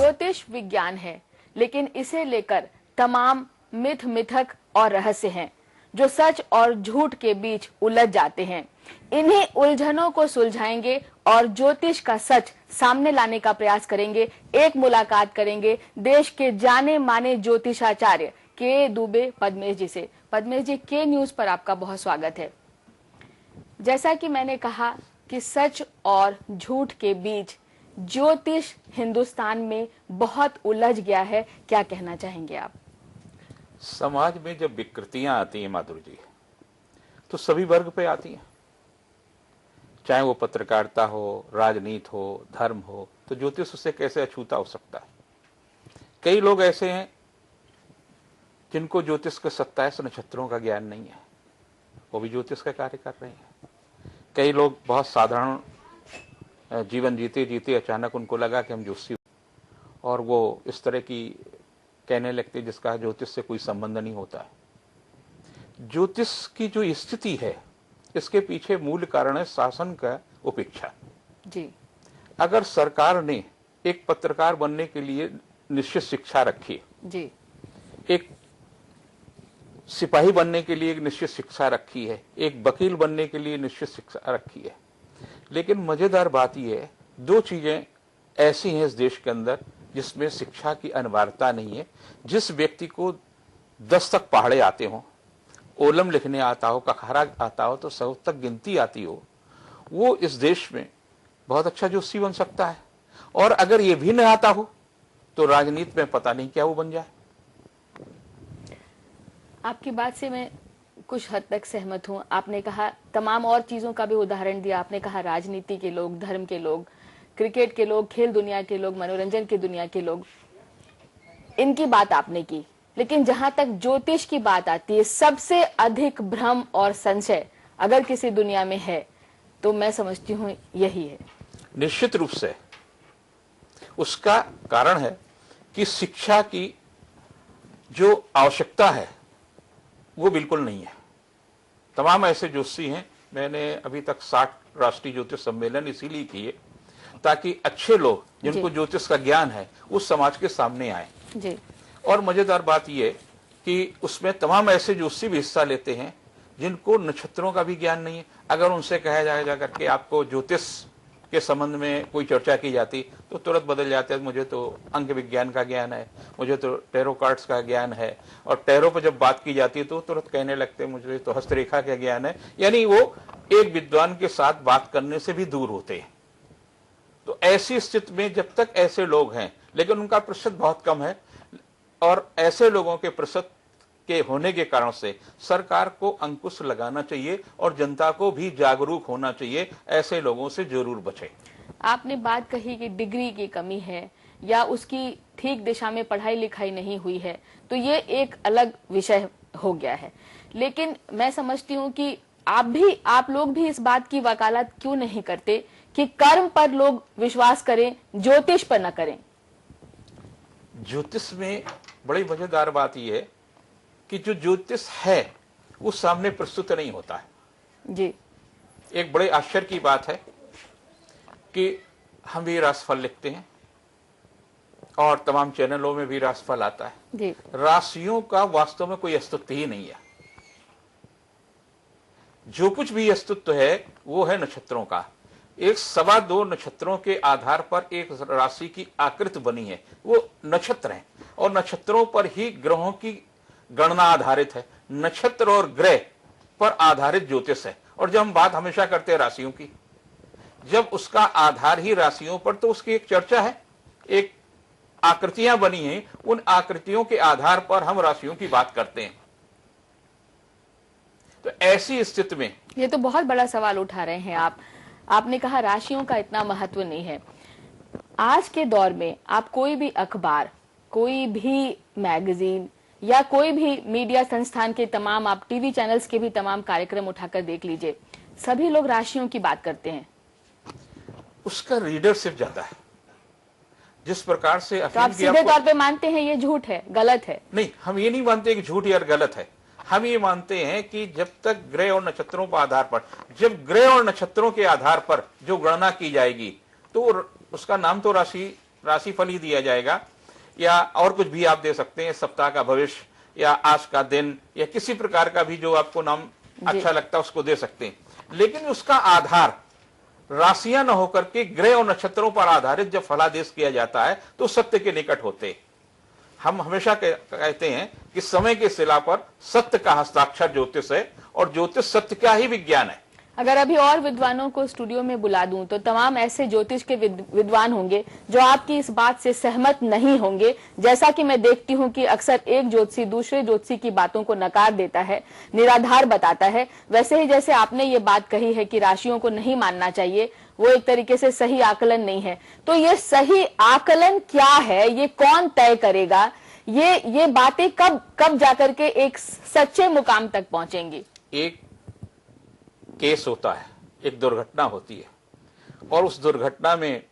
ज्योतिष विज्ञान है, लेकिन इसे लेकर तमाम मिथ मिथक और रहस्य हैं जो सच और झूठ के बीच उलझ जाते हैं। इन्हीं उलझनों को सुलझाएंगे और ज्योतिष का सच सामने लाने का प्रयास करेंगे। एक मुलाकात करेंगे देश के जाने माने ज्योतिषाचार्य के दुबे पद्मेश जी से। पद्मेश जी, के न्यूज पर आपका बहुत स्वागत है। जैसा कि मैंने कहा कि सच और झूठ के बीच ज्योतिष हिंदुस्तान में बहुत उलझ गया है, क्या कहना चाहेंगे आप? समाज में जब विकृतियां आती हैं माधुरी जी, तो सभी वर्ग पे आती हैं, चाहे वो पत्रकारिता हो, राजनीति हो, धर्म हो, तो ज्योतिष उससे कैसे अछूता हो सकता है। कई लोग ऐसे हैं जिनको ज्योतिष के 27 नक्षत्रों का ज्ञान नहीं है, वो भी ज्योतिष का कार्य कर रहे हैं। कई लोग बहुत साधारण जीवन जीते जीते अचानक उनको लगा कि हम ज्योतिषी, और वो इस तरह की कहने लगते जिसका ज्योतिष से कोई संबंध नहीं होता है। ज्योतिष की जो स्थिति है, इसके पीछे मूल कारण है शासन का उपेक्षा जी। अगर सरकार ने एक पत्रकार बनने के लिए निश्चित शिक्षा रखी जी, एक सिपाही बनने के लिए एक निश्चित शिक्षा रखी है, एक वकील बनने के लिए निश्चित शिक्षा रखी है, लेकिन मजेदार बात यह है, दो चीजें ऐसी हैं इस देश के अंदर जिसमें शिक्षा की अनिवार्यता नहीं है। जिस व्यक्ति को 10 तक पहाड़े आते हो, ओलम लिखने आता हो, कखारा आता हो, तो 100 तक गिनती आती हो, वो इस देश में बहुत अच्छा ज्योतिषी बन सकता है। और अगर ये भी न आता हो तो राजनीति में पता नहीं क्या वो बन जाए। आपकी बात से मैं कुछ हद तक सहमत हूँ। आपने कहा तमाम और चीजों का भी उदाहरण दिया। आपने कहा राजनीति के लोग, धर्म के लोग, क्रिकेट के लोग, खेल दुनिया के लोग, मनोरंजन की दुनिया के लोग, इनकी बात आपने की। लेकिन जहां तक ज्योतिष की बात आती है, सबसे अधिक भ्रम और संशय अगर किसी दुनिया में है तो मैं समझती हूँ यही है। निश्चित रूप से उसका कारण है कि शिक्षा की जो आवश्यकता है वो बिल्कुल नहीं है। तमाम ऐसे ज्योतिषी हैं, मैंने अभी तक 60 राष्ट्रीय ज्योतिष सम्मेलन इसीलिए किए ताकि अच्छे लोग जिनको ज्योतिष का ज्ञान है उस समाज के सामने आए जी। और मजेदार बात यह कि उसमें तमाम ऐसे ज्योतिषी भी हिस्सा लेते हैं जिनको नक्षत्रों का भी ज्ञान नहीं है। अगर उनसे कहा जाएगा करके आपको ज्योतिष के संबंध में कोई चर्चा की जाती तो तुरंत बदल जाते हैं, मुझे तो अंक विज्ञान का ज्ञान है, मुझे तो टैरो कार्ड्स का ज्ञान है। और टैरो पर जब बात की जाती है तो तुरंत कहने लगते हैं मुझे तो हस्तरेखा का ज्ञान है। यानी वो एक विद्वान के साथ बात करने से भी दूर होते हैं। तो ऐसी स्थिति में जब तक ऐसे लोग हैं, लेकिन उनका प्रतिशत बहुत कम है, और ऐसे लोगों के प्रतिशत के होने के कारण से सरकार को अंकुश लगाना चाहिए और जनता को भी जागरूक होना चाहिए। ऐसे लोगों से जरूर बचे। आपने बात कही कि डिग्री की कमी है या उसकी ठीक दिशा में पढ़ाई लिखाई नहीं हुई है, तो ये एक अलग विषय हो गया है। लेकिन मैं समझती हूँ कि आप लोग भी इस बात की वकालत क्यों नहीं करते कि कर्म पर लोग विश्वास करें, ज्योतिष पर न करें। ज्योतिष में बड़ी मजेदार बात यह है कि जो ज्योतिष है वो सामने प्रस्तुत नहीं होता है जी। एक बड़े आश्चर्य की बात है कि हम भी राशिफल लिखते हैं और तमाम चैनलों में भी राशिफल आता है जी। राशियों का वास्तव में कोई अस्तित्व ही नहीं है। जो कुछ भी अस्तित्व है वो है नक्षत्रों का। एक 2.25 नक्षत्रों के आधार पर एक राशि की आकृति बनी है, वो नक्षत्र हैं, और नक्षत्रों पर ही ग्रहों की गणना आधारित है। नक्षत्र और ग्रह पर आधारित ज्योतिष है। और जब हम बात हमेशा करते हैं राशियों की, जब उसका आधार ही राशियों पर, तो उसकी एक चर्चा है, एक आकृतियां बनी हैं, उन आकृतियों के आधार पर हम राशियों की बात करते हैं। तो ऐसी स्थिति में ये तो बहुत बड़ा सवाल उठा रहे हैं आप। आपने कहा राशियों का इतना महत्व नहीं है। आज के दौर में आप कोई भी अखबार, कोई भी मैगजीन या कोई भी मीडिया संस्थान के तमाम, आप टीवी चैनल्स के भी तमाम कार्यक्रम उठाकर देख लीजिए, सभी लोग राशियों की बात करते हैं। उसका रीडरशिप ज्यादा है। जिस प्रकार से तो आप सीधे तौर पे मानते हैं ये झूठ है, गलत है? नहीं, हम ये नहीं मानते कि झूठ या गलत है। हम ये मानते हैं कि जब तक ग्रह और नक्षत्रों पर आधार पर, जब ग्रह और नक्षत्रों के आधार पर जो गणना की जाएगी तो उसका नाम तो राशि राशिफल ही दिया जाएगा, या और कुछ भी आप दे सकते हैं, सप्ताह का भविष्य या आज का दिन या किसी प्रकार का भी जो आपको नाम अच्छा लगता है उसको दे सकते हैं। लेकिन उसका आधार राशियां न होकर के ग्रह और नक्षत्रों पर आधारित जब फलादेश किया जाता है तो सत्य के निकट होते। हम हमेशा कहते हैं कि समय के शिला पर सत्य का हस्ताक्षर ज्योतिष है, और ज्योतिष सत्य का ही विज्ञान है। अगर अभी और विद्वानों को स्टूडियो में बुला दूं तो तमाम ऐसे ज्योतिष के विद्वान होंगे जो आपकी इस बात से सहमत नहीं होंगे। जैसा कि मैं देखती हूं कि अक्सर एक ज्योतिषी दूसरे ज्योतिषी की बातों को नकार देता है, निराधार बताता है, वैसे ही जैसे आपने ये बात कही है कि राशियों को नहीं मानना चाहिए, वो एक तरीके से सही आकलन नहीं है। तो ये सही आकलन क्या है, ये कौन तय करेगा? ये बातें कब जाकर के एक सच्चे मुकाम तक पहुंचेंगी? एक केस होता है, एक दुर्घटना होती है, और उस दुर्घटना में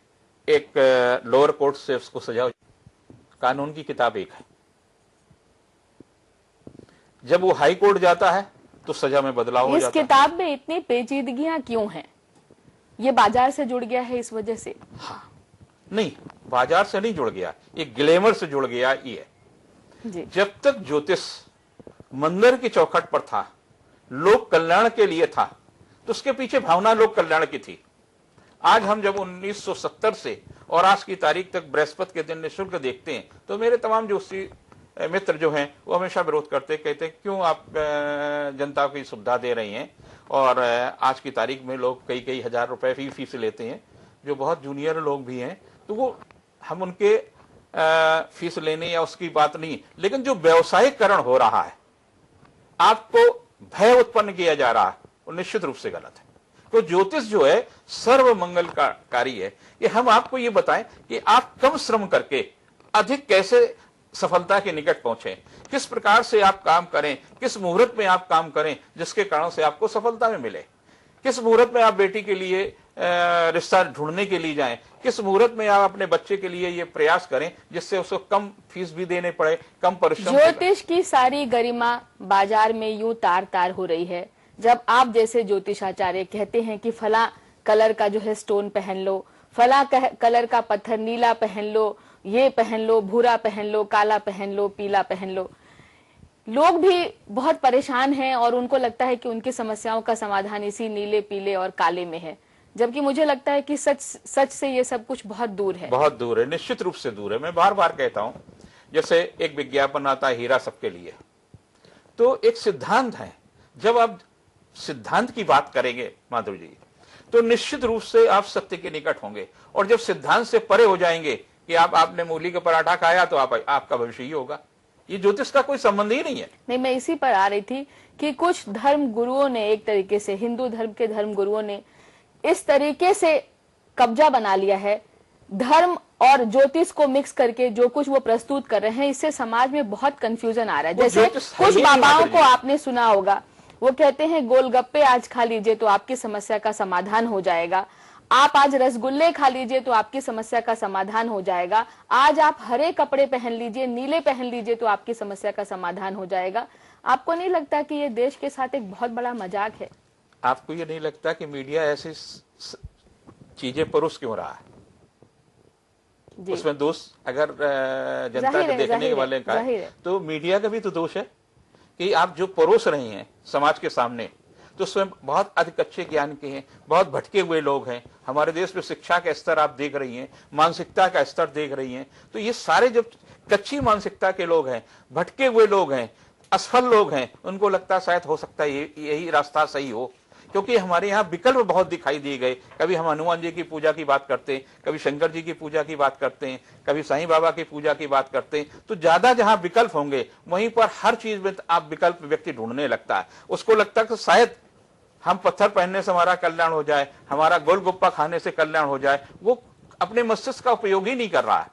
एक लोअर कोर्ट से उसको सजा, कानून की किताब एक है। जब वो हाई कोर्ट जाता है तो सजा में बदलाव हो जाता है। इस किताब में इतनी पेचीदगियां क्यों हैं? ये बाजार से जुड़ गया है इस वजह से? हाँ, नहीं, बाजार से नहीं जुड़ गया, ये ग्लैमर से जुड़ गया। ये जी। जब तक ज्योतिष मंदिर की चौखट पर था, लोक कल्याण के लिए था, तो उसके पीछे भावना लोक कल्याण की थी। आज हम जब 1970 से और आज की तारीख तक बृहस्पति के दिन निःशुल्क देखते हैं तो मेरे तमाम ज्योतिषी मित्र जो हैं वो हमेशा विरोध करते, कहते हैं क्यों आप जनता को सुविधा दे रही हैं, और आज की तारीख में लोग कई हजार रुपए फीस लेते हैं, जो बहुत जूनियर लोग भी हैं। तो वो हम उनके फीस लेने या उसकी बात नहीं, लेकिन जो व्यवसायीकरण हो रहा है, आपको भय उत्पन्न किया जा रहा है, वो निश्चित रूप से गलत है। तो ज्योतिष जो है सर्व मंगलकारी है। कि हम आपको ये बताएं कि आप कम श्रम करके अधिक कैसे सफलता के निकट पहुंचे, किस प्रकार से आप काम करें, किस मुहूर्त में आप काम करें जिसके कारण से आपको सफलता में मिले, किस मुहूर्त में आप बेटी के लिए रिश्ता ढूंढने के लिए जाएं, किस मुहूर्त में आप अपने बच्चे के लिए ये प्रयास करें जिससे उसको कम फीस भी देने पड़े, कम परिश्रम। ज्योतिष की सारी गरिमा बाजार में यूं तार तार हो रही है जब आप जैसे ज्योतिषाचार्य कहते हैं कि फला कलर का जो है स्टोन पहन लो, फला कलर का पत्थर नीला पहन लो, ये पहन लो, भूरा पहन लो, काला पहन लो, पीला पहन लो। लोग भी बहुत परेशान हैं और उनको लगता है कि उनकी समस्याओं का समाधान इसी नीले, पीले और काले में है, जबकि मुझे लगता है कि सच से ये सब कुछ बहुत दूर है। बहुत दूर है, निश्चित रूप से दूर है। मैं बार बार कहता हूं, जैसे एक विज्ञापन आता है हीरा सबके लिए, तो एक सिद्धांत है। जब आप सिद्धांत की बात करेंगे माधुरी जी, तो निश्चित रूप से आप सत्य के निकट होंगे, और जब सिद्धांत से परे हो जाएंगे कि आपने मूली का पराठा खाया तो आपका भविष्य ही होगा। ये ज्योतिष का कोई संबंध ही नहीं है। नहीं, मैं इसी पर आ रही थी कि कुछ धर्म गुरुओं ने, एक तरीके से हिंदू धर्म के धर्म गुरुओं ने इस तरीके से कब्जा बना लिया है, धर्म और ज्योतिष को मिक्स करके जो कुछ वो प्रस्तुत कर रहे हैं, इससे समाज में बहुत कंफ्यूजन आ रहा है। जैसे कुछ बाबाओं को आपने सुना होगा, वो कहते हैं गोलगप्पे आज खा लीजिए तो आपकी समस्या का समाधान हो जाएगा, आप आज रसगुल्ले खा लीजिए तो आपकी समस्या का समाधान हो जाएगा, आज आप हरे कपड़े पहन लीजिए, नीले पहन लीजिए तो आपकी समस्या का समाधान हो जाएगा। आपको नहीं लगता कि ये देश के साथ एक बहुत बड़ा मजाक है? आपको ये नहीं लगता कि मीडिया ऐसी चीजें परोस क्यों रहा है? उसमें दोष अगर जनता के देखने वाले का है तो मीडिया का भी तो दोष है कि आप जो परोस रहे हैं समाज के सामने, तो उसमें बहुत अधिक अच्छे ज्ञान के हैं, बहुत भटके हुए लोग हैं। हमारे देश में शिक्षा का स्तर आप देख रही हैं, मानसिकता का स्तर देख रही हैं, तो ये सारे जो कच्ची मानसिकता के लोग हैं, भटके हुए लोग हैं, असफल लोग हैं, उनको लगता शायद हो सकता है यही रास्ता सही हो, क्योंकि हमारे यहाँ विकल्प बहुत दिखाई दिए गए। कभी हम हनुमान जी की पूजा की बात करते हैं, कभी शंकर जी की पूजा की बात करते हैं, कभी साईं बाबा की पूजा की बात करते हैं। तो ज्यादा जहां विकल्प होंगे वहीं पर हर चीज में आप विकल्प व्यक्ति ढूंढने लगता है। उसको लगता है कि शायद हम पत्थर पहनने से हमारा कल्याण हो जाए, हमारा गोलगप्पा खाने से कल्याण हो जाए। वो अपने मस्तिष्क का उपयोग ही नहीं कर रहा है।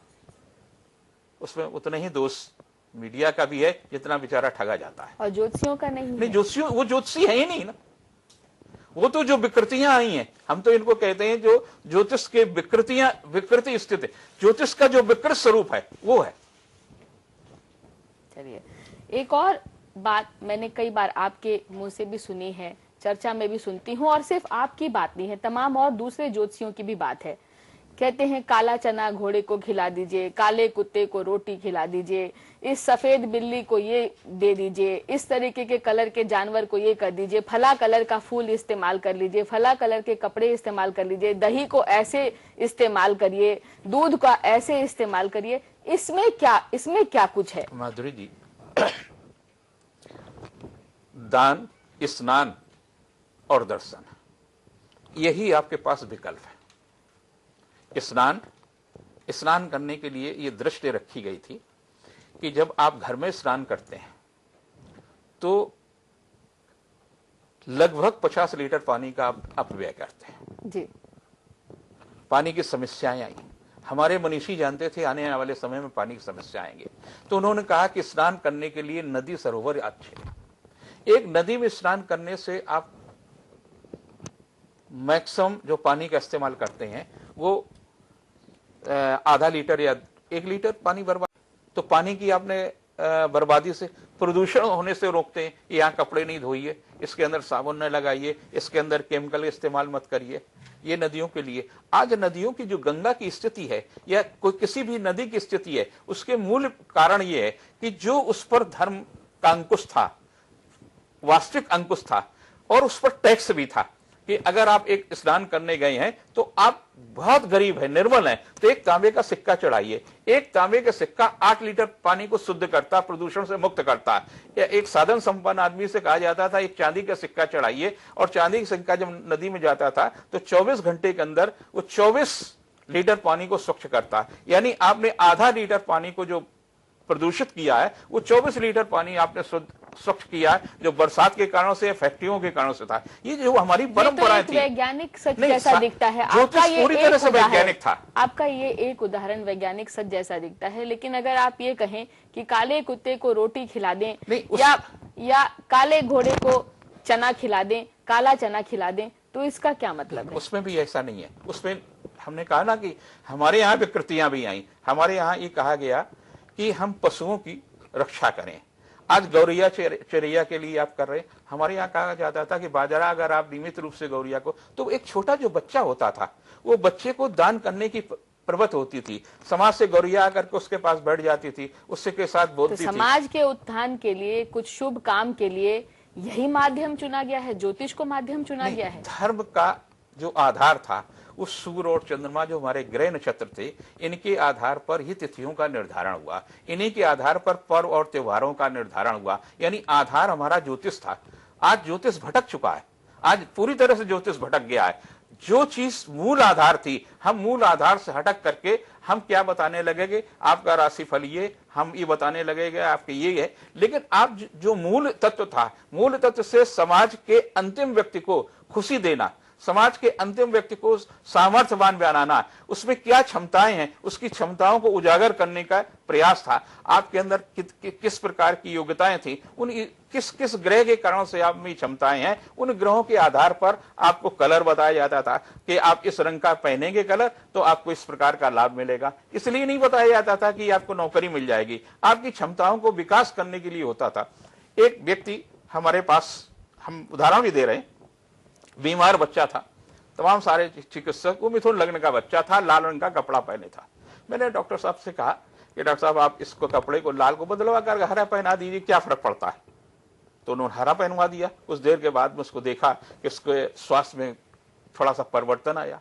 उसमें उतना ही दोष मीडिया का भी है जितना बेचारा ठगा जाता है। और ज्योतिषियों का नहीं, ज्योतिषियों, वो ज्योतिषी है ही नहीं ना, वो तो जो विकृतियां आई हैं, हम तो इनको कहते हैं जो ज्योतिष के विकृति स्थिति, ज्योतिष का जो विकृत स्वरूप है वो है। चलिए, एक और बात मैंने कई बार आपके मुंह से भी सुनी है, चर्चा में भी सुनती हूँ, और सिर्फ आपकी बात नहीं है, तमाम और दूसरे ज्योतिषियों की भी बात है कहते हैं काला चना घोड़े को खिला दीजिए, काले कुत्ते को रोटी खिला दीजिए, इस सफेद बिल्ली को ये दे दीजिए, इस तरीके के कलर के जानवर को ये कर दीजिए, फला कलर का फूल इस्तेमाल कर लीजिए, फला कलर के कपड़े इस्तेमाल कर लीजिए, दही को ऐसे इस्तेमाल करिए, दूध का ऐसे इस्तेमाल करिए। इसमें क्या कुछ है? माधुरी जी, दान, स्नान और दर्शन, यही आपके पास विकल्प है। स्नान करने के लिए ये दृष्टि रखी गई थी कि जब आप घर में स्नान करते हैं तो लगभग 50 लीटर पानी का आप अपव्यय करते हैं जी। पानी की समस्याएं आई, हमारे मनीषी जानते थे आने वाले समय में पानी की समस्या आएंगे, तो उन्होंने कहा कि स्नान करने के लिए नदी सरोवर अच्छे हैं। एक नदी में स्नान करने से आप मैक्सिमम जो पानी का इस्तेमाल करते हैं वो आधा लीटर या 1 लीटर पानी बर्बाद, तो पानी की आपने बर्बादी से, प्रदूषण होने से रोकते हैं। यहाँ कपड़े नहीं धोइए, इसके अंदर साबुन न लगाइए, इसके अंदर केमिकल इस्तेमाल मत करिए। ये नदियों के लिए। आज नदियों की जो गंगा की स्थिति है या कोई किसी भी नदी की स्थिति है, उसके मूल कारण ये है कि जो उस पर धर्म का अंकुश था, वास्तविक अंकुश था, और उस पर टैक्स भी था कि अगर आप एक स्नान करने गए हैं तो आप बहुत गरीब है, निर्बल है, तो एक तांबे का सिक्का चढ़ाइए। एक तांबे का सिक्का 8 लीटर पानी को शुद्ध करता, प्रदूषण से मुक्त करता। या एक साधन संपन्न आदमी से कहा जाता था एक चांदी का सिक्का चढ़ाइए, और चांदी का सिक्का जब नदी में जाता था तो 24 घंटे के अंदर वो 24 लीटर पानी को स्वच्छ करता। यानी आपने आधा लीटर पानी को जो प्रदूषित किया है वो 24 लीटर पानी आपने स्वच्छ किया है, जो बरसात के कारणों से, फैक्ट्रियों के कारणों से था। ये जो हमारी परंपराएं थी, वैज्ञानिक सच जैसा दिखता है। आपका ये पूरी तरह से वैज्ञानिक था। आपका ये एक उदाहरण वैज्ञानिक सच जैसा दिखता है, लेकिन अगर आप ये कहें कि काले कुत्ते को रोटी खिला दें या काले घोड़े को चना खिला दें, काला चना खिला दें, तो इसका क्या मतलब है? उसमें भी ऐसा नहीं है। उसमें हमने कहा ना कि हमारे यहाँ विकृतियां भी आई। हमारे यहाँ ये कहा गया कि हम पशुओं की रक्षा करें। आज गौरैया चरैया के लिए आप कर रहे हैं। हमारे यहाँ कहा जाता था कि बाजरा अगर आप नियमित रूप से गौरैया को, तो एक छोटा जो बच्चा होता था वो बच्चे को दान करने की प्रवृत्ति होती थी। समाज से गौरैया आकर के उसके पास बैठ जाती थी, उससे के साथ बोलती थी। समाज के उत्थान के लिए, कुछ शुभ काम के लिए यही माध्यम चुना गया है, ज्योतिष को माध्यम चुना गया है। धर्म का जो आधार था उस सूर्य और चंद्रमा जो हमारे ग्रह नक्षत्र थे, इनके आधार पर ही तिथियों का निर्धारण हुआ। इन्हीं के आधार पर पर्व और त्योहारों का निर्धारण हुआ। यानी आधार हमारा ज्योतिष था। आज ज्योतिष भटक चुका है। आज पूरी तरह से ज्योतिष भटक गया है। जो चीज मूल आधार थी, हम मूल आधार से हटक करके हम क्या बताने लगेंगे, आपका राशिफल ये, हम ये बताने लगेंगे आपके ये है। लेकिन आप जो मूल तत्व था, मूल तत्व से समाज के अंतिम व्यक्ति को खुशी देना, समाज के अंतिम व्यक्ति को सामर्थ्यवान बनाना, उसमें क्या क्षमताएं हैं, उसकी क्षमताओं को उजागर करने का प्रयास था। आपके अंदर किस प्रकार की योग्यताएं थी, उन किस ग्रह के कारण से आप में क्षमताएं हैं, उन ग्रहों के आधार पर आपको कलर बताया जाता था कि आप इस रंग का पहनेंगे कलर तो आपको इस प्रकार का लाभ मिलेगा। इसलिए नहीं बताया जाता था कि आपको नौकरी मिल जाएगी। आपकी क्षमताओं को विकास करने के लिए होता था। एक व्यक्ति हमारे पास, हम उदाहरण भी दे रहे हैं, बीमार बच्चा था, तमाम सारे चिकित्सक, वो मिथुन लग्न का बच्चा था, लाल रंग का कपड़ा पहने था। मैंने डॉक्टर साहब से कहा कि डॉक्टर साहब आप इसको कपड़े को लाल को बदलवा कर हरा पहना दीजिए, क्या फर्क पड़ता है। तो उन्होंने हरा पहनवा दिया। कुछ देर के बाद में उसको देखा कि उसके स्वास्थ्य में थोड़ा सा परिवर्तन आया।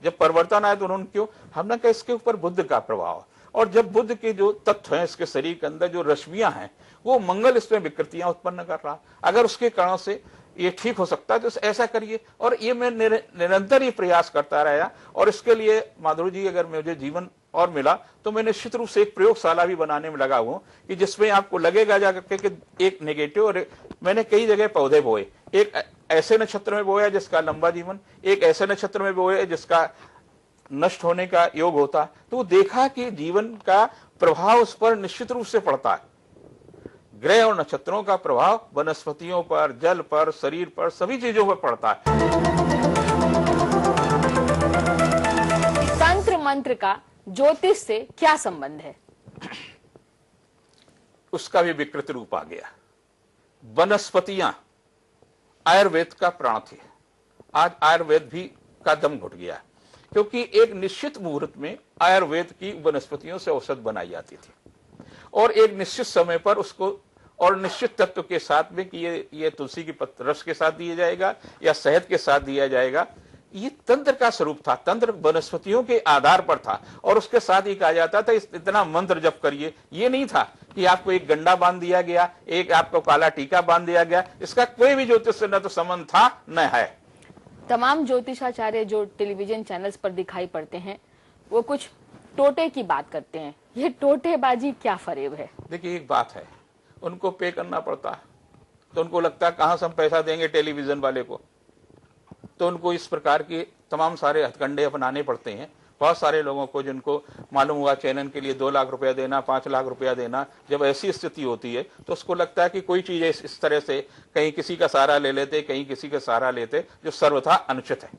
जब परिवर्तन आया तो उन्होंने क्यों, हमने कहा इसके ऊपर बुद्ध का प्रभाव, और जब बुद्ध के जो तत्व हैं इसके शरीर के अंदर, जो रश्मियां हैं, वो मंगल इसमें विकृतियां उत्पन्न कर रहा, अगर उसके कारण से ये ठीक हो सकता है तो ऐसा करिए। और ये मैं निरंतर ये प्रयास करता रहा। और इसके लिए माधुरी जी, अगर मुझे जीवन और मिला तो मैं निश्चित रूप से एक प्रयोगशाला भी बनाने में लगा हूं कि जिसमें आपको लगेगा जाकर के एक नेगेटिव, और मैंने कई जगह पौधे बोए। एक ऐसे नक्षत्र में बोया जिसका लंबा जीवन, एक ऐसे नक्षत्र में बोया जिसका नष्ट होने का योग होता। तो देखा कि जीवन का प्रभाव उस पर निश्चित रूप से पड़ता है। ग्रह और नक्षत्रों का प्रभाव वनस्पतियों पर, जल पर, शरीर पर, सभी चीजों पर पड़ता है। तंत्र मंत्र का ज्योतिष से क्या संबंध है? उसका भी विकृत रूप आ गया। वनस्पतियां आयुर्वेद का प्राण थे, आज आयुर्वेद भी का दम घुट गया। क्योंकि एक निश्चित मुहूर्त में आयुर्वेद की वनस्पतियों से औषध बनाई जाती थी और एक निश्चित समय पर उसको और निश्चित तत्व के साथ में कि ये तुलसी की रस के साथ दिया जाएगा या शहद के साथ दिया जाएगा। ये तंत्र का स्वरूप था, तंत्र वनस्पतियों के आधार पर था और उसके साथ ही कहा जाता था इतना मंत्र जप करिए। ये नहीं था कि आपको एक गंडा बांध दिया गया, एक आपको काला टीका बांध दिया गया, इसका कोई भी ज्योतिष से न तो संबंध था न है। तमाम ज्योतिषाचार्य जो टेलीविजन चैनल्स पर दिखाई पड़ते हैं वो कुछ टोटे की बात करते हैं, ये टोटेबाजी क्या फरेब है? देखिए एक बात है, उनको पे करना पड़ता है तो उनको लगता है कहां से हम पैसा देंगे टेलीविजन वाले को, तो उनको इस प्रकार के तमाम सारे हथकंडे अपनाने पड़ते हैं। बहुत सारे लोगों को जिनको मालूम हुआ चैनल के लिए 2 लाख रुपया देना, 5 लाख रुपया देना, जब ऐसी स्थिति होती है तो उसको लगता है कि कोई चीज इस तरह से कहीं किसी का सहारा ले लेते, कहीं किसी का सहारा लेते, जो सर्वथा अनुचित है।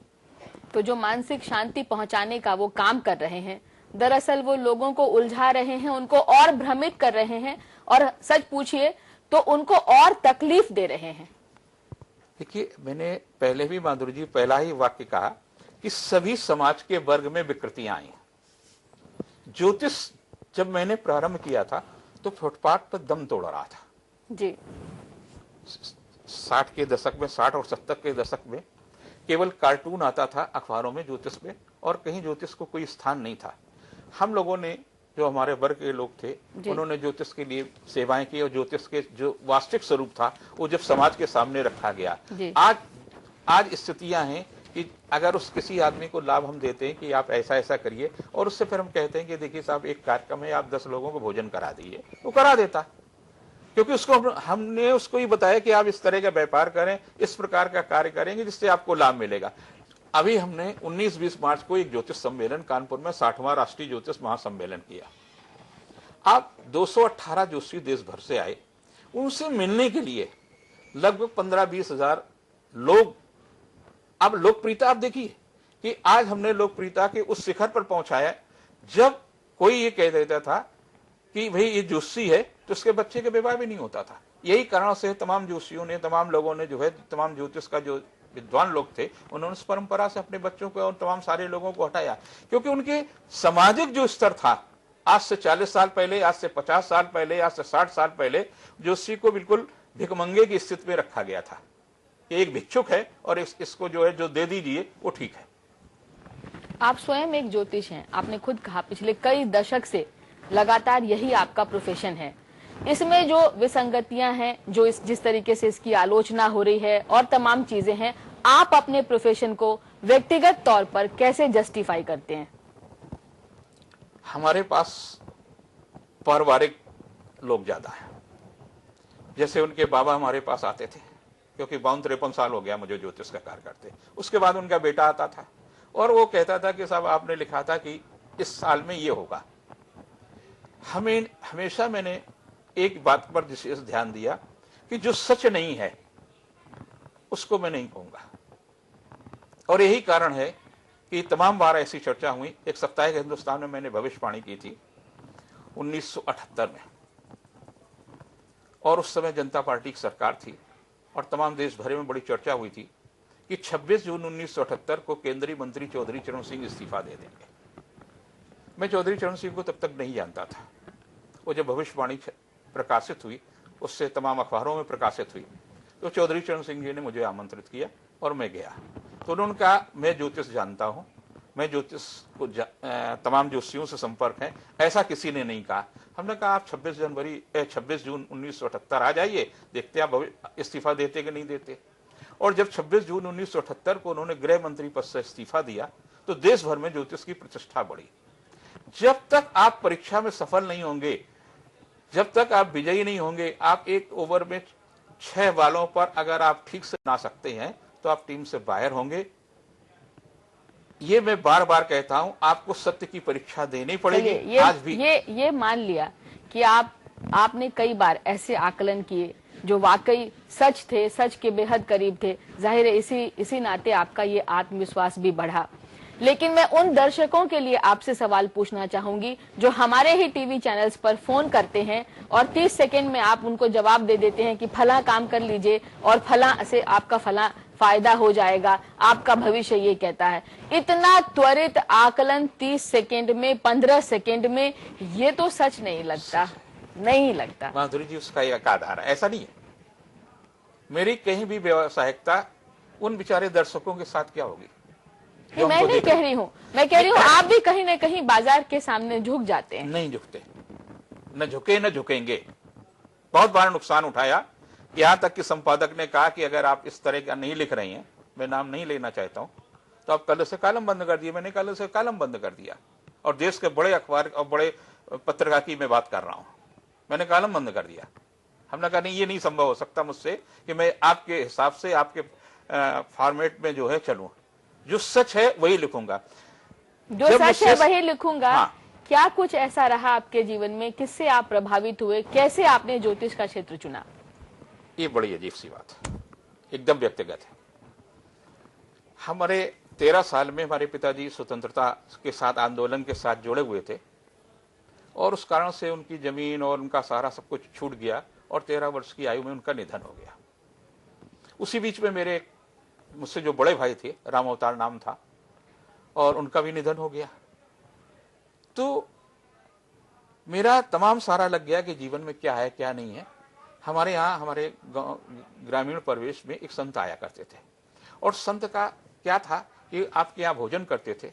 तो जो मानसिक शांति पहुंचाने का वो काम कर रहे हैं, दरअसल वो लोगों को उलझा रहे हैं, उनको और भ्रमित कर रहे हैं और सच पूछिए तो उनको और तकलीफ दे रहे हैं। देखिए मैंने पहले भी माधुरी जी पहला ही वाक्य कहा कि सभी समाज के वर्ग में विकृतियां आई। ज्योतिष जब मैंने प्रारंभ किया था तो फुटपाथ पर दम तोड़ रहा था जी। 60 के दशक में, 60 और 70 के दशक में केवल कार्टून आता था अखबारों में ज्योतिष में और कहीं ज्योतिष को कोई स्थान नहीं था। हम लोगों ने, जो हमारे वर्ग के लोग थे, उन्होंने ज्योतिष के लिए सेवाएं की और ज्योतिष के जो वास्तविक स्वरूप था वो जब समाज के सामने रखा गया। आज स्थितियां हैं कि अगर उस किसी आदमी को लाभ हम देते हैं कि आप ऐसा ऐसा करिए और उससे फिर हम कहते हैं कि देखिए साहब एक कार्यक्रम है, आप 10 लोगों को भोजन करा दीजिए, वो करा देता, क्योंकि उसको हमने उसको ही बताया कि आप इस तरह का व्यापार करें, इस प्रकार का कार्य करेंगे जिससे आपको लाभ मिलेगा। अभी हमने 19-20 मार्च को एक ज्योतिष सम्मेलन कानपुर में 60वां राष्ट्रीय ज्योतिष महासम्मेलन किया। आप 218 ज्योतिषी देश भर से आए, उनसे मिलने के लिए लगभग 15-20 हजार लोग। अब लोकप्रियता आप देखिए कि आज हमने लोकप्रियता के उस शिखर पर पहुंचाया जब कोई ये कह देता था कि भाई ये ज्योतिषी है तो उसके बच्चे का विवाह भी नहीं होता था। यही कारण से तमाम ज्योतिषियों ने, तमाम लोगों ने जो है, तमाम ज्योतिष का जो विद्वान लोग थे, उन्होंने उस परंपरा से अपने बच्चों को और तमाम सारे लोगों को हटाया, क्योंकि उनके सामाजिक जो स्तर था, आज से 40 साल पहले, आज से 50 साल पहले, आज से 60 साल पहले ज्योतिषी को बिल्कुल भिखमंगे की स्थिति में रखा गया था। एक भिक्षुक है और इसको जो है जो दे दीजिए वो ठीक है। आप स्वयं एक ज्योतिष हैं, आपने खुद कहा पिछले कई दशक से लगातार यही आपका प्रोफेशन है। इसमें जो विसंगतियां हैं, जो जिस तरीके से इसकी आलोचना हो रही है और तमाम चीजें हैं, आप अपने प्रोफेशन को व्यक्तिगत तौर पर कैसे जस्टिफाई करते हैं? हमारे पास पारिवारिक लोग ज्यादा हैं। जैसे उनके बाबा हमारे पास आते थे, क्योंकि 52-53 साल हो गया मुझे ज्योतिष का कार्य करते। उसके बाद उनका बेटा आता था और वो कहता था कि साहब आपने लिखा था कि इस साल में ये होगा। हमेशा मैंने एक बात पर विशेष ध्यान दिया कि जो सच नहीं है उसको मैं नहीं कहूंगा, और यही कारण है कि तमाम बार ऐसी चर्चा हुई। एक साप्ताहिक हिंदुस्तान में मैंने भविष्यवाणी की थी 1978 में, और उस समय जनता पार्टी की सरकार थी और तमाम देश भर में बड़ी चर्चा हुई थी कि 26 जून 1978 को केंद्रीय मंत्री चौधरी चरण सिंह इस्तीफा दे देंगे। मैं चौधरी चरण सिंह को तब तक नहीं जानता था। वो जब भविष्यवाणी प्रकाशित हुई, उससे तमाम अखबारों में प्रकाशित हुई, तो चौधरी चरण सिंह जी ने मुझे आमंत्रित किया और मैं गया। तो उन्होंने कहा मैं ज्योतिष जानता हूं, मैं ज्योतिष को तमाम ज्योतिषियों से संपर्क है, ऐसा किसी ने नहीं कहा। हमने कहा आप 26 जून 1978 आ जाइए, देखते आप इस्तीफा देते कि नहीं देते। और जब 26 जून 1978 को उन्होंने गृह मंत्री पद से इस्तीफा दिया तो देश भर में ज्योतिष की प्रतिष्ठा बढ़ी। जब तक आप परीक्षा में सफल नहीं होंगे, जब तक आप विजयी नहीं होंगे, आप एक ओवर में 6 बालों पर अगर आप ठीक से ना सकते हैं तो आप टीम से बाहर होंगे। ये मैं बार बार कहता हूं, आपको सत्य की परीक्षा देनी पड़ेगी। आज भी ये मान लिया कि आपने कई बार ऐसे आकलन किए जो वाकई सच थे, सच के बेहद करीब थे। जाहिर है इसी नाते आपका ये आत्मविश्वास भी बढ़ा। लेकिन मैं उन दर्शकों के लिए आपसे सवाल पूछना चाहूंगी जो हमारे ही टीवी चैनल्स पर फोन करते हैं और 30 सेकंड में आप उनको जवाब दे देते हैं कि फला काम कर लीजिए और फला से आपका फायदा हो जाएगा, आपका भविष्य ये कहता है। इतना त्वरित आकलन 30 सेकंड में, 15 सेकंड में, ये तो सच नहीं लगता, नहीं लगता। माधुरी जी, उसका एक आधार है, ऐसा नहीं है। मेरी कहीं भी व्यावसायिकता उन बेचारे दर्शकों के साथ क्या होगी? मैं नहीं कह रही हूँ, मैं कह रही हूँ आप भी कहीं ना कहीं बाजार के सामने झुक जाते हैं। नहीं झुकते, न झुके न झुकेंगे। बहुत बार नुकसान उठाया, यहां तक कि संपादक ने कहा कि अगर आप इस तरह का नहीं लिख रही हैं, मैं नाम नहीं लेना चाहता हूं, तो आप कल से कॉलम बंद कर दिए। मैंने कल से कॉलम बंद कर दिया, और देश के बड़े अखबार और बड़े पत्रकार की मैं बात कर रहा हूं, मैंने कॉलम बंद कर दिया। हमने कहा नहीं, ये नहीं संभव हो सकता मुझसे कि मैं आपके हिसाब से आपके फॉर्मेट में जो है चलूं। जो सच है वही लिखूंगा, जो सच है वही लिखूंगा। हाँ। क्या कुछ ऐसा रहा आपके जीवन में, किससे आप प्रभावित हुए, कैसे आपने ज्योतिष का क्षेत्र चुना? ये बड़ी अजीब सी बात है, एकदम व्यक्तिगत है। हमारे 13 साल में हमारे पिताजी स्वतंत्रता के साथ आंदोलन के साथ जुड़े हुए थे, और उस कारण से उनकी जमीन और उनका सारा सब कुछ छूट गया, और 13 वर्ष की आयु में उनका निधन हो गया। उसी बीच में मेरे मुझसे जो बड़े भाई थे, राम अवतार नाम था, और उनका भी निधन हो गया। तो मेरा तमाम सारा लग गया कि जीवन में क्या है क्या नहीं है। हमारे यहाँ, हमारे ग्रामीण परिवेश में एक संत आया करते थे, और संत का क्या था कि आपके यहाँ भोजन करते थे,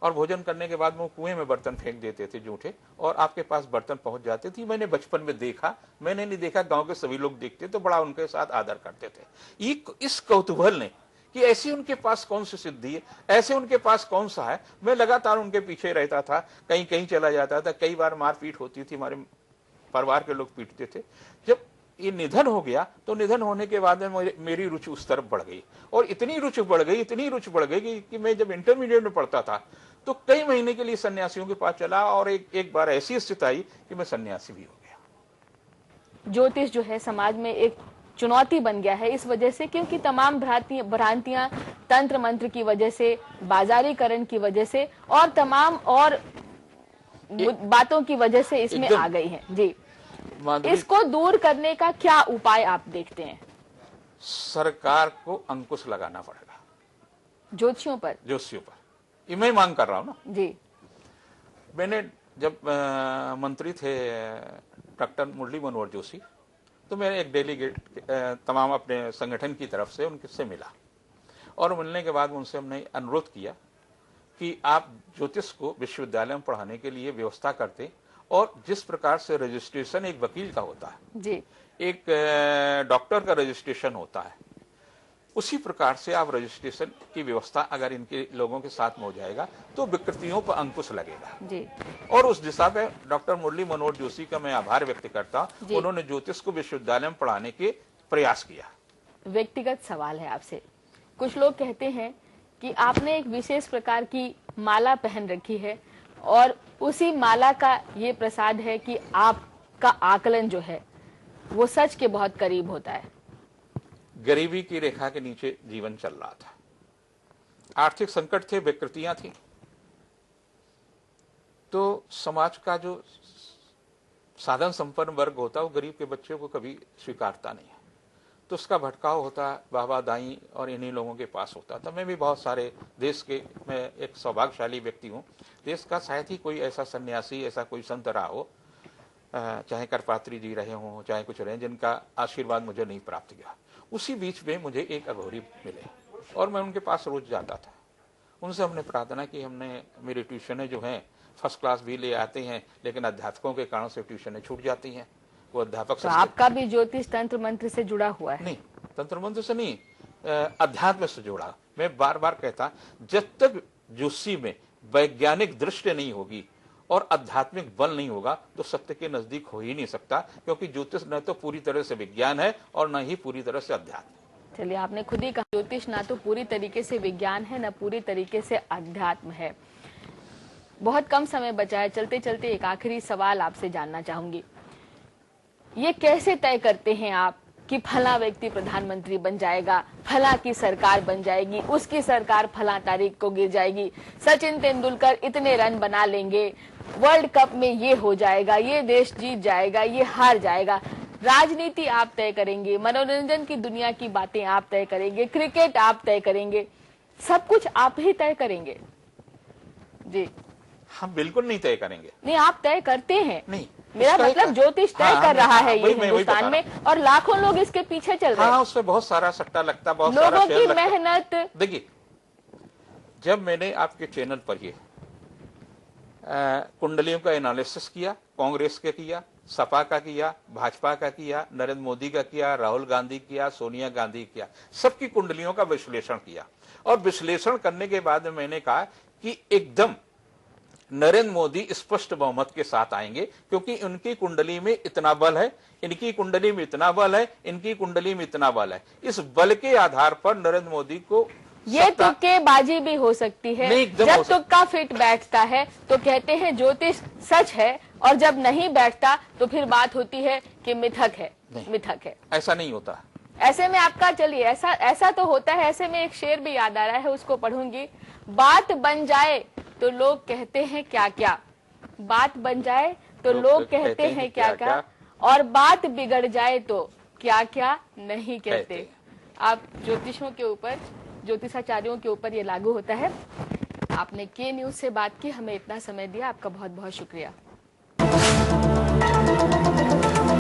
और भोजन करने के बाद वो कुएं में बर्तन फेंक देते थे जूठे, और आपके पास बर्तन पहुंच जाते थे। मैंने बचपन में देखा, मैंने नहीं देखा, गांव के सभी लोग देखते तो बड़ा उनके साथ आदर करते थे। इस कौतूहल ने कि ऐसी उनके पास कौन सी सिद्धि है, ऐसे उनके पास कौन सा है। मैं लगातार उनके पीछे रहता था, कहीं कहीं चला जाता था। कई बार मारपीट होती थी, हमारे परिवार के लोग पीटते थे। जब ये निधन हो गया, तो निधन होने के बाद में मेरी रुचि उस तरफ बढ़ गई, और इतनी रुचि बढ़ गई, इतनी रुचि बढ़ गई कि मैं जब इंटरमीडिएट में पढ़ता था तो कई महीने के लिए सन्यासियों के पास चला, और एक बार ऐसी स्थिति आई कि मैं सन्यासी भी हो गया। ज्योतिष जो है समाज में एक चुनौती बन गया है इस वजह से, क्योंकि तमाम भ्रांतियां तंत्र मंत्र की वजह से, बाजारीकरण की वजह से, और तमाम और बातों की वजह से इसमें आ गई है। जी, इसको दूर करने का क्या उपाय आप देखते हैं? सरकार को अंकुश लगाना पड़ेगा ज्योतिषियों पर। ये मैं मांग कर रहा हूं ना जी। मैंने जब मंत्री थे डॉक्टर मुरली मनोहर जोशी, तो मैंने एक डेलीगेट तमाम अपने संगठन की तरफ से उनसे मिला, और मिलने के बाद उनसे हमने अनुरोध किया कि आप ज्योतिष को विश्वविद्यालय में पढ़ाने के लिए व्यवस्था करते, और जिस प्रकार से रजिस्ट्रेशन एक वकील का होता है जी, एक डॉक्टर का रजिस्ट्रेशन होता है, उसी प्रकार से आप रजिस्ट्रेशन की व्यवस्था अगर इनके लोगों के साथ में हो जाएगा तो विकृतियों पर अंकुश लगेगा जी। और उस दिशा में डॉक्टर मुरली मनोहर जोशी का मैं आभार व्यक्त करता हूं। उन्होंने ज्योतिष को विश्वविद्यालय में पढ़ाने के प्रयास किया। व्यक्तिगत सवाल है आपसे, कुछ लोग कहते हैं कि आपने एक विशेष प्रकार की माला पहन रखी है और उसी माला का ये प्रसाद है कि आपका आकलन जो है वो सच के बहुत करीब होता है। गरीबी की रेखा के नीचे जीवन चल रहा था, आर्थिक संकट थे, विकृतियां थी, तो समाज का जो साधन संपन्न वर्ग होता है वो गरीब के बच्चे को कभी स्वीकारता नहीं है, तो उसका भटकाव होता बाबा दाई और इन्हीं लोगों के पास होता था। मैं भी बहुत सारे देश के, मैं एक सौभाग्यशाली व्यक्ति हूँ, देश का शायद ही कोई ऐसा सन्यासी, ऐसा कोई संत रहा हो, चाहे करपात्री जी रहे हों, चाहे कुछ रहे, जिनका आशीर्वाद मुझे नहीं प्राप्त किया। उसी बीच में मुझे एक अघोरी मिले और मैं उनके पास रोज जाता था। उनसे हमने प्रार्थना की, हमने मेरी ट्यूशनें जो हैं फर्स्ट क्लास भी ले आते हैं, लेकिन अध्यापकों के कारण से ट्यूशनें छूट जाती हैं। वो अध्यापक तो आपका भी ज्योतिष तंत्र मंत्र से जुड़ा हुआ है? नहीं, तंत्र मंत्र से नहीं, अध्यात्म से जुड़ा। मैं बार बार कहता, जब तक ज्योतिषी में वैज्ञानिक दृष्टि नहीं होगी और आध्यात्मिक बल नहीं होगा तो सत्य के नजदीक हो ही नहीं सकता, क्योंकि ज्योतिष न तो पूरी तरह से विज्ञान है और न ही पूरी तरह से अध्यात्म। चलिए, आपने खुद ही कहा ज्योतिष ना तो पूरी तरीके से विज्ञान है, न पूरी तरीके से अध्यात्म है। बहुत कम समय बचा है, चलते चलते एक आखिरी सवाल आपसे जानना चाहूंगी। ये कैसे तय करते हैं आप कि फला व्यक्ति प्रधानमंत्री बन जाएगा, फला की सरकार बन जाएगी, उसकी सरकार फला तारीख को गिर जाएगी, सचिन तेंदुलकर इतने रन बना लेंगे, वर्ल्ड कप में ये हो जाएगा, ये देश जीत जाएगा, ये हार जाएगा? राजनीति आप तय करेंगे, मनोरंजन की दुनिया की बातें आप तय करेंगे, क्रिकेट आप तय करेंगे, सब कुछ आप ही तय करेंगे। जी हम बिल्कुल नहीं तय करेंगे। नहीं, आप तय करते हैं। नहीं, मेरा उसका मतलब ज्योतिष तय हाँ, कर रहा है ये वही मैं वही हिंदुस्तान बता में, और लाखों लोग इसके पीछे चल रहे हैं। हाँ, उसमें बहुत सारा सट्टा लगता, बहुत सारा लोगों शेयर की लगता। मेहनत। देखिए, जब मैंने आपके चैनल पर ये कुंडलियों का एनालिसिस किया, कांग्रेस का किया, सपा का किया, भाजपा का किया, नरेंद्र मोदी का किया, राहुल गांधी किया, सोनिया गांधी किया, सबकी कुंडलियों का विश्लेषण किया, और विश्लेषण करने के बाद मैंने कहा कि एकदम नरेंद्र मोदी स्पष्ट बहुमत के साथ आएंगे, क्योंकि उनकी कुंडली में इतना बल है, इनकी कुंडली में इतना बल है, इनकी कुंडली में इतना बल है। इस बल के आधार पर नरेंद्र मोदी को ये तुक्केबाजी भी हो सकती है। जब तुक्का फिट बैठता है तो कहते हैं ज्योतिष सच है, और जब नहीं बैठता तो फिर बात होती है कि मिथक है, मिथक है। ऐसा नहीं होता। ऐसे में आपका, चलिए ऐसा तो होता है। ऐसे में एक शेर भी याद आ रहा है, उसको पढ़ूंगी। बात बन जाए तो लोग कहते हैं क्या क्या, बात बन जाए तो लोग कहते हैं क्या क्या, और बात बिगड़ जाए तो क्या क्या नहीं कहते। आप ज्योतिषों के ऊपर, ज्योतिषाचार्यों के ऊपर ये लागू होता है। आपने के न्यूज से बात की, हमें इतना समय दिया, आपका बहुत बहुत शुक्रिया।